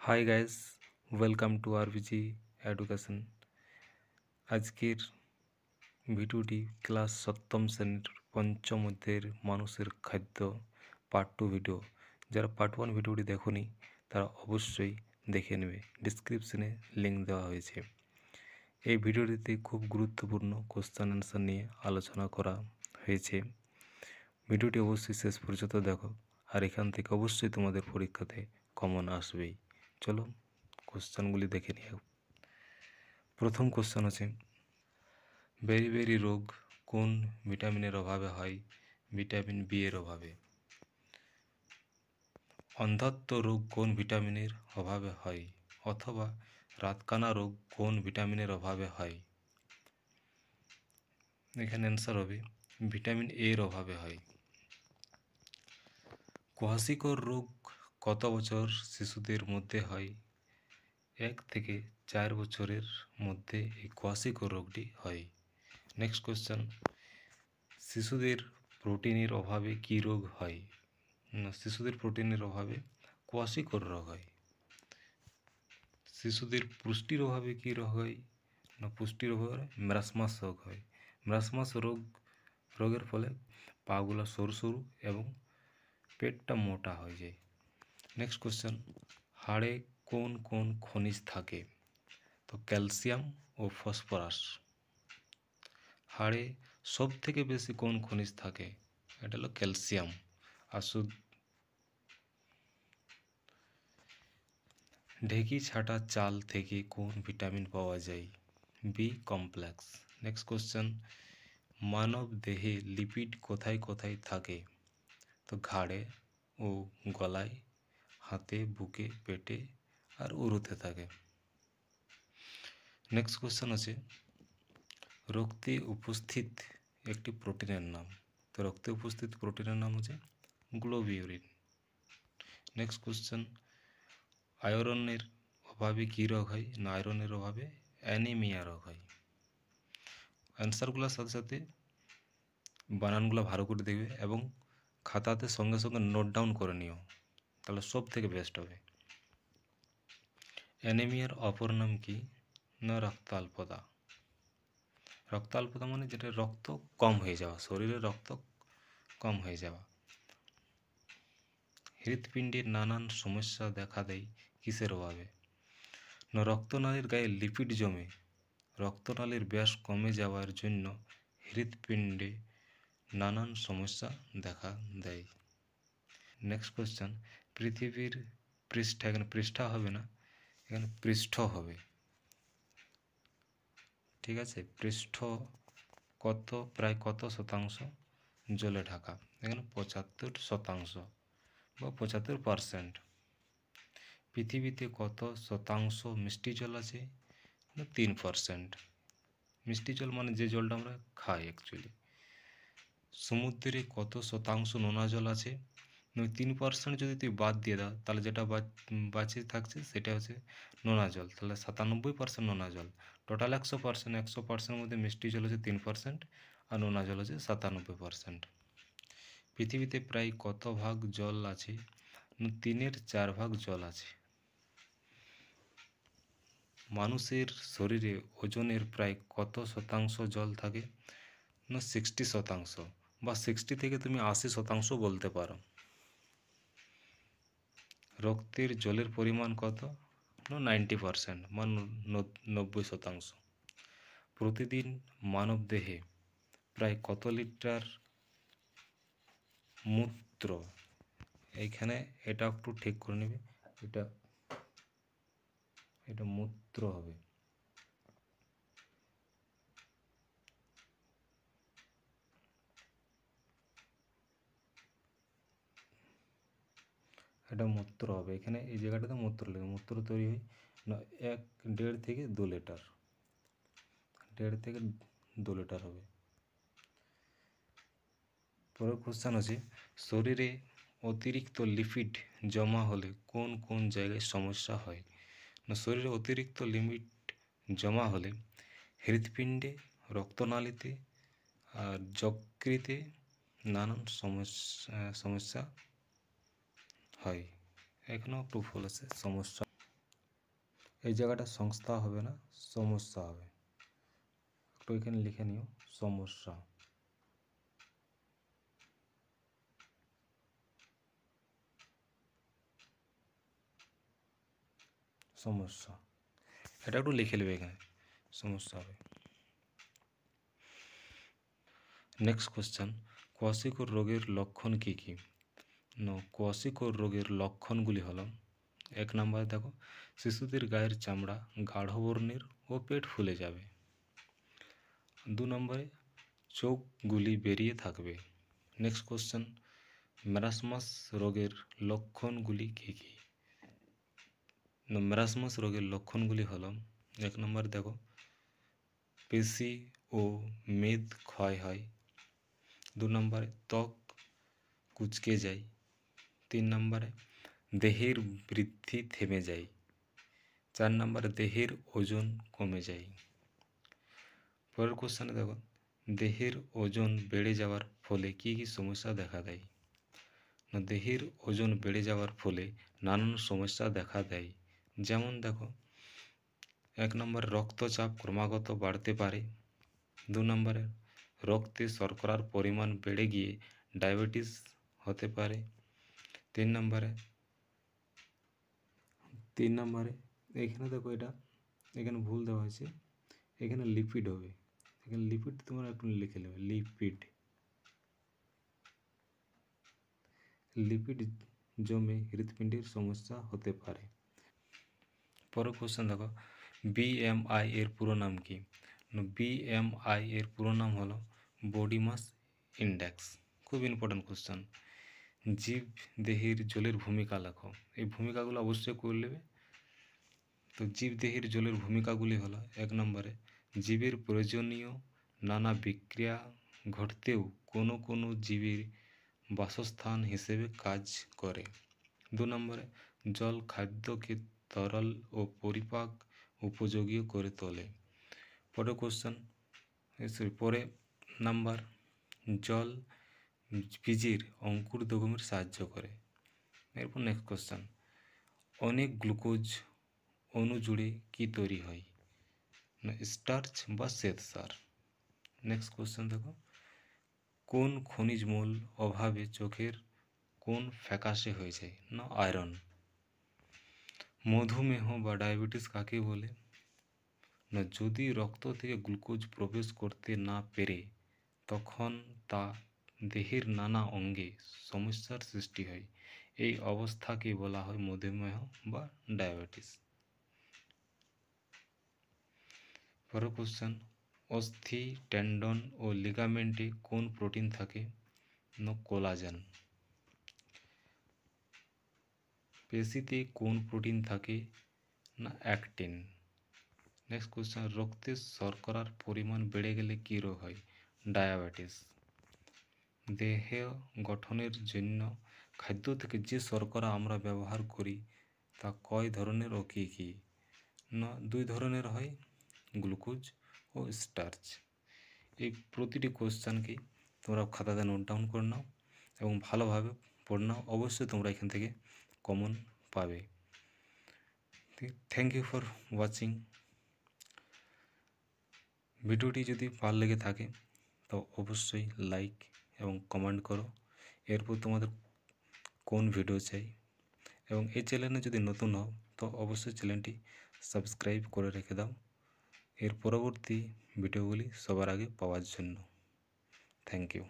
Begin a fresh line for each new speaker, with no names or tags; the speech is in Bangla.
High guys, welcome to RBG education. আজকের ভিডিওটি ক্লাস সপ্তম শ্রেণীর পঞ্চম অধ্যায়ের মানুষের খাদ্য পার্ট 2 ভিডিও। যারা পার্ট 1 ভিডিওটি দেখোনি তারা অবশ্যই দেখে নেবে, ডিসক্রিপশনে লিঙ্ক দেওয়া হয়েছে। এই ভিডিওটিতে খুব গুরুত্বপূর্ণ কোশ্চেন অ্যান্সার নিয়ে আলোচনা করা হয়েছে। ভিডিওটি অবশ্যই শেষ পর্যন্ত দেখো, আর এখান থেকে অবশ্যই তোমাদের পরীক্ষাতে কমন আসবেই। চলো কোশ্চেনগুলি দেখে নিই। প্রথম কোশ্চেন আছে, বেরি রোগ কোন ভিটামিনের অভাবে হয়? ভিটামিন বি এর অভাবে। অন্ধত্ব রোগ কোন ভিটামিনের অভাবে হয়? অথবা রাতকানা রোগ কোন ভিটামিনের অভাবে হয়? এখানে অ্যান্সার হবে ভিটামিন এ এর অভাবে হয়। কোয়াশিকর রোগ কত বছর শিশুদের মধ্যে হয়? 1 থেকে 4 বছরের মধ্যে এই কোয়াশিকর রোগটি হয়। নেক্সট কোশ্চেন, শিশুদের প্রোটিনের অভাবে কী রোগ হয়? শিশুদের প্রোটিনের অভাবে কোয়াশিকর রোগ হয়। শিশুদের পুষ্টির অভাবে কী রোগ হয়? না, পুষ্টির অভাবে ম্যারাসমাস রোগ হয়। ম্যারাসমাস রোগের ফলে পাগুলো সরু সরু এবং পেটটা মোটা হয়ে যায়। নেক্সট কোশ্চেন, হাড়ে কোন কোন খনিজ থাকে? তো ক্যালসিয়াম ও ফসফরাস। হাড়ে সব থেকে বেশি কোন খনিজ থাকে? এটা হলো ক্যালসিয়াম। আর ঢেঁকি ছাঁটা চাল থেকে কোন ভিটামিন পাওয়া যায়? B complex. নেক্সট কোশ্চেন, মানব দেহে লিপিড কোথায় কোথায় থাকে? তো ঘাড়ে ও গলায়, হাতে, বুকে, পেটে আর উরুতে থাকে। নেক্সট কোশ্চেন আছে, রক্তে উপস্থিত একটি প্রোটিনের নাম। তো রক্তে উপস্থিত প্রোটিনের নাম হচ্ছে গ্লোবিউরিন। নেক্সট কোশ্চেন, আয়রনের অভাবে কী রোগ হয়? না, আয়রনের অভাবে অ্যানিমিয়া রোগ হয়। অ্যান্সারগুলোর সাথে সাথে বানানগুলো ভালো করে দেখবে এবং খাতাতে সঙ্গে সঙ্গে নোট ডাউন করে নিও, তাহলে সব থেকে বেস্ট হবে। অ্যানিমিয়ার অপর নাম কি? না, রক্তাল্পতা। রক্তাল্পতা মানে যেটা রক্ত কম হয়ে যাওয়া, শরীরে রক্ত কম হয়ে যাওয়া। হৃৎপিণ্ডের নানান সমস্যা দেখা দেয় কিসের অভাবে? না, রক্তনালীর গায়ে লিপিড জমে রক্তনালীর ব্যাস কমে যাওয়ার জন্য হৃৎপিণ্ডে নানান সমস্যা দেখা দেয়। নেক্সট কোশ্চেন, পৃথিবীর পৃষ্ঠা, এখানে পৃষ্ঠা হবে না, এখানে পৃষ্ঠ হবে, ঠিক আছে? পৃষ্ঠ প্রায় কত শতাংশ জলে ঢাকা? এখানে 75% বা 75%। পৃথিবীতে কত শতাংশ মিষ্টি জল আছে? 3%। মিষ্টি জল মানে যে জলটা আমরা খাই অ্যাকচুয়ালি। সমুদ্রে কত শতাংশ নোনা জল আছে? 3% যদি তুই বাদ দিয়ে দাও তাহলে যেটা বাঁচে থাকছে সেটা হচ্ছে নোনা জল, তাহলে 97% নোনা জল। টোটাল 100%, মধ্যে মিষ্টি জল হচ্ছে 3% আর নোনা জল হচ্ছে 97%। পৃথিবীতে প্রায় কত ভাগ জল আছে? 3/4 ভাগ জল আছে। মানুষের শরীরে ওজনের প্রায় কত শতাংশ জল থাকে? না, 60%, বা 60 থেকে তুমি 80% বলতে পারো। রক্তের জলের পরিমাণ কত? না, 90%, বা 90%। প্রতিদিন মানবদেহে প্রায় কত লিটার মূত্র? এইখানে এটা একটু ঠিক করে নেবে, এটা মূত্র হবে। এটা মূত্র হবে, এখানে এই জায়গাটাতে মূত্র লেগে মূত্র তৈরি হয় না 1.5 থেকে 2 লিটার, 1.5 থেকে 2 লিটার হবে। পরের কোশ্চেন আছে, শরীরে অতিরিক্ত লিপিড জমা হলে কোন কোন জায়গায় সমস্যা হয়? না, শরীরে অতিরিক্ত লিপিড জমা হলে হৃৎপিণ্ডে, রক্তনালীতে আর যকৃতে নানান সমস্যা হয়। এখানেও একটু ভুল আছে, সমস্যা। এই জায়গাটা সংস্থা হবে না, সমস্যা হবে। একটু এখানে লিখে নিও, সমস্যা। সমস্যা, এটা একটু লিখে নেবে, এখানে সমস্যা হবে। নেক্সট কোশ্চেন, কোয়াশিকর রোগের লক্ষণ কী কী? কোয়াশিকর রোগের লক্ষণগুলি হলো, 1 নম্বরে দেখো, শিশুদের গায়ের চামড়া গাঢ় বর্ণের ও পেট ফুলে যাবে। 2 নম্বরে, চোখগুলি বেরিয়ে থাকবে। নেক্সট কোশ্চেন, মেরাসমাস রোগের লক্ষণগুলি কী কী? মেরাসমাস রোগের লক্ষণগুলি হলো, 1 নম্বরে দেখো, পেশি ও মেদ ক্ষয় হয়। 2 নম্বরে, ত্বক কুঁচকে যায়। 3 নম্বরে, দেহের বৃদ্ধি থেমে যায়। 4 নম্বরে, দেহের ওজন কমে যায়। পরের কোশ্চেনে দেখো, দেহের ওজন বেড়ে যাওয়ার ফলে কী কী সমস্যা দেখা দেয়? দেহের ওজন বেড়ে যাওয়ার ফলে নানান সমস্যা দেখা দেয়। যেমন দেখো, 1 নম্বরে, রক্তচাপ ক্রমাগত বাড়তে পারে। 2 নম্বরে, রক্তে শর্করার পরিমাণ বেড়ে গিয়ে ডায়াবেটিস হতে পারে। 3 নম্বরে, এখানে দেখো, এখানে ভুল দেওয়া হয়েছে, এখানে লিপিড হবে, এখানে লিপিড তোমরা একটু লিখে নেবে, লিপিড জমে হৃৎপিণ্ডের সমস্যা হতে পারে। পরের কোশ্চেন দেখো, বিএমআই এর পুরো নাম কি? বিএমআই এর পুরো নাম হলো বডি মাস ইন্ডেক্স। খুব ইম্পর্টেন্ট কোশ্চেন। জীব দেহের জলের ভূমিকা লেখো। এই ভূমিকাগুলো অবশ্যই করে নেবে। তো জীব দেহের জলের ভূমিকাগুলি হলো, 1 নম্বরে, জীবের প্রয়োজনীয় নানা বিক্রিয়া ঘটতেও কোনো কোনো জীবের বাসস্থান হিসেবে কাজ করে। 2 নম্বরে, জল খাদ্যকে তরল ও পরিপাক উপযোগী করে তোলে। পরের কোশ্চেন, পরে নাম্বার, জল বীজের অঙ্কুরোদ্গমে সাহায্য করে। এরপর নেক্সট কোশ্চেন, অনেক গ্লুকোজ অণু জুড়ে কি তৈরি হয়? স্টার্চ বা শ্বেতসার। নেক্সট কোশ্চেন দেখো, কোন খনিজ মূল অভাবে চোখের কোন ফ্যাকাশে হয়ে যায়? না, আয়রন। মধুমেহ বা ডায়াবেটিস কাকে বলে? না, যদি রক্ত থেকে গ্লুকোজ প্রবেশ করতে না পেরে তখন তা দেহের নানা অঙ্গে সমস্যার সৃষ্টি হয়, এই অবস্থাকে বলা হয় মধুমেহ বা ডায়াবেটিস। পরের কোশ্চেন, অস্থি, টেন্ডন ও লিগামেন্টে কোন প্রোটিন থাকে? না, কোলাজেন। পেশিতে কোন প্রোটিন থাকে? না, অ্যাক্টিন। নেক্সট কোশ্চেন, রক্তে শর্করার পরিমাণ বেড়ে গেলে কী রোগ হয়? ডায়াবেটিস। দেহ গঠনের জন্য খাদ্য থেকে যে শর্করা আমরা ব্যবহার করি তা কয় ধরনের ও কী কী? না, 2 ধরনের হয়, গ্লুকোজ ও স্টার্চ। এই প্রতিটি কোশ্চেনকেই তোমরা খাতাতে নোট ডাউন করে নাও এবং ভালোভাবে পড়ে নাও। অবশ্যই তোমরা এখান থেকে কমন পাবে। Thank you for watching. ভিডিওটি যদি ভালো লেগে থাকে তো অবশ্যই লাইক এবং কমেন্ট করো। এরপর তোমাদের কোন ভিডিও চাই, এবং এই চ্যানেলে যদি নতুন হও তো অবশ্যই চ্যানেলটি সাবস্ক্রাইব করে রেখে দাও এর পরবর্তী ভিডিওগুলি সবার আগে পাওয়ার জন্য। Thank you.